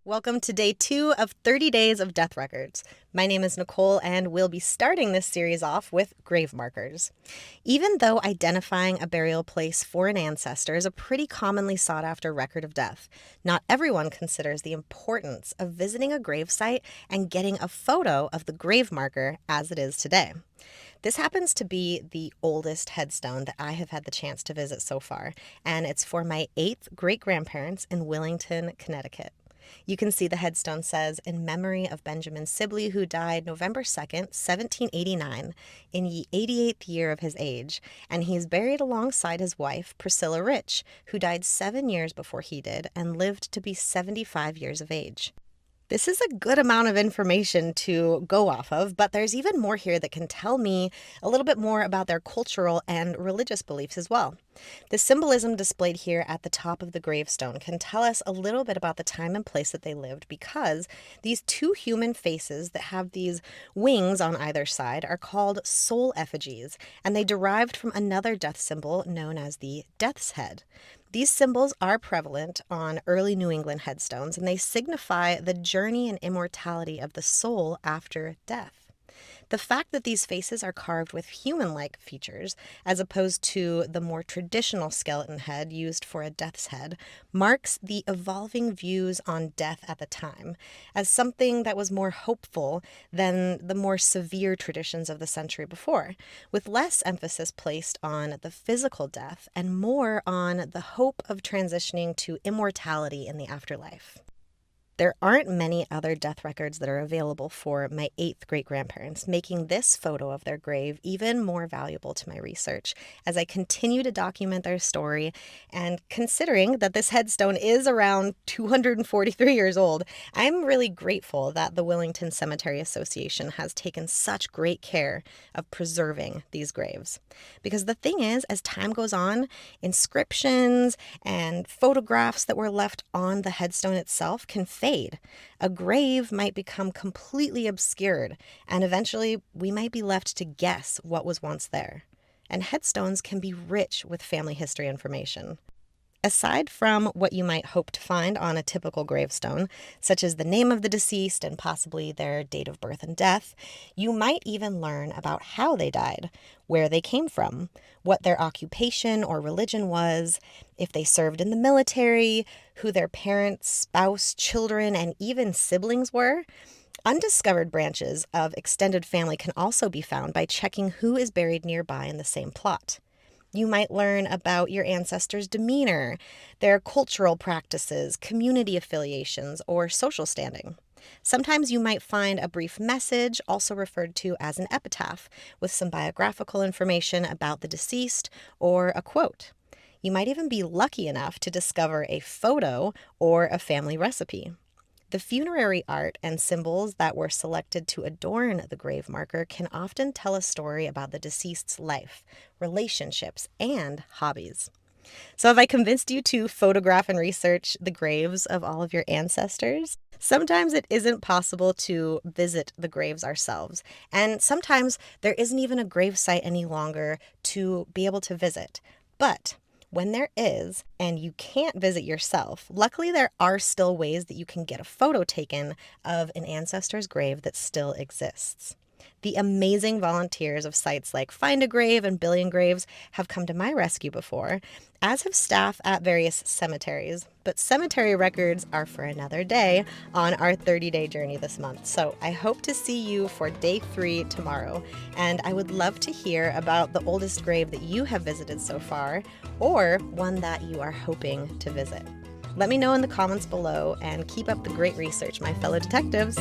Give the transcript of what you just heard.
Welcome to day 2 of 30 Days of Death Records. My name is Nicole, and we'll be starting this series off with grave markers. Even though identifying a burial place for an ancestor is a pretty commonly sought after record of death, not everyone considers the importance of visiting a gravesite and getting a photo of the grave marker as it is today. This happens to be the oldest headstone that I have had the chance to visit so far, and it's for my 8th great-grandparents in Willington, Connecticut. You can see the headstone says, "In memory of Benjamin Sibley, who died November 2nd, 1789, in the 88th year of his age," and he's buried alongside his wife, Priscilla Rich, who died 7 years before he did and lived to be 75 years of age. This is a good amount of information to go off of, but there's even more here that can tell me a little bit more about their cultural and religious beliefs as well. The symbolism displayed here at the top of the gravestone can tell us a little bit about the time and place that they lived, because these two human faces that have these wings on either side are called soul effigies, and they derived from another death symbol known as the death's head. These symbols are prevalent on early New England headstones, and they signify the journey and immortality of the soul after death. The fact that these faces are carved with human-like features, as opposed to the more traditional skeleton head used for a death's head, marks the evolving views on death at the time, as something that was more hopeful than the more severe traditions of the century before, with less emphasis placed on the physical death and more on the hope of transitioning to immortality in the afterlife. There aren't many other death records that are available for my 8th great-grandparents, making this photo of their grave even more valuable to my research as I continue to document their story. And considering that this headstone is around 243 years old, I'm really grateful that the Willington Cemetery Association has taken such great care of preserving these graves. Because the thing is, as time goes on, inscriptions and photographs that were left on the headstone itself can fade. A grave might become completely obscured, and eventually we might be left to guess what was once there. And headstones can be rich with family history information. Aside from what you might hope to find on a typical gravestone, such as the name of the deceased and possibly their date of birth and death, you might even learn about how they died, where they came from, what their occupation or religion was, if they served in the military, who their parents, spouse, children, and even siblings were. Undiscovered branches of extended family can also be found by checking who is buried nearby in the same plot. You might learn about your ancestors' demeanor, their cultural practices, community affiliations, or social standing. Sometimes you might find a brief message, also referred to as an epitaph, with some biographical information about the deceased or a quote. You might even be lucky enough to discover a photo or a family recipe. The funerary art and symbols that were selected to adorn the grave marker can often tell a story about the deceased's life, relationships, and hobbies. So have I convinced you to photograph and research the graves of all of your ancestors? Sometimes it isn't possible to visit the graves ourselves, and sometimes there isn't even a grave site any longer to be able to visit. But when there is, and you can't visit yourself, luckily there are still ways that you can get a photo taken of an ancestor's grave that still exists. The amazing volunteers of sites like Find a Grave and Billion Graves have come to my rescue before, as have staff at various cemeteries. But cemetery records are for another day on our 30-day journey this month. So I hope to see you for day 3 tomorrow. And I would love to hear about the oldest grave that you have visited so far, or one that you are hoping to visit. Let me know in the comments below, and keep up the great research, my fellow detectives.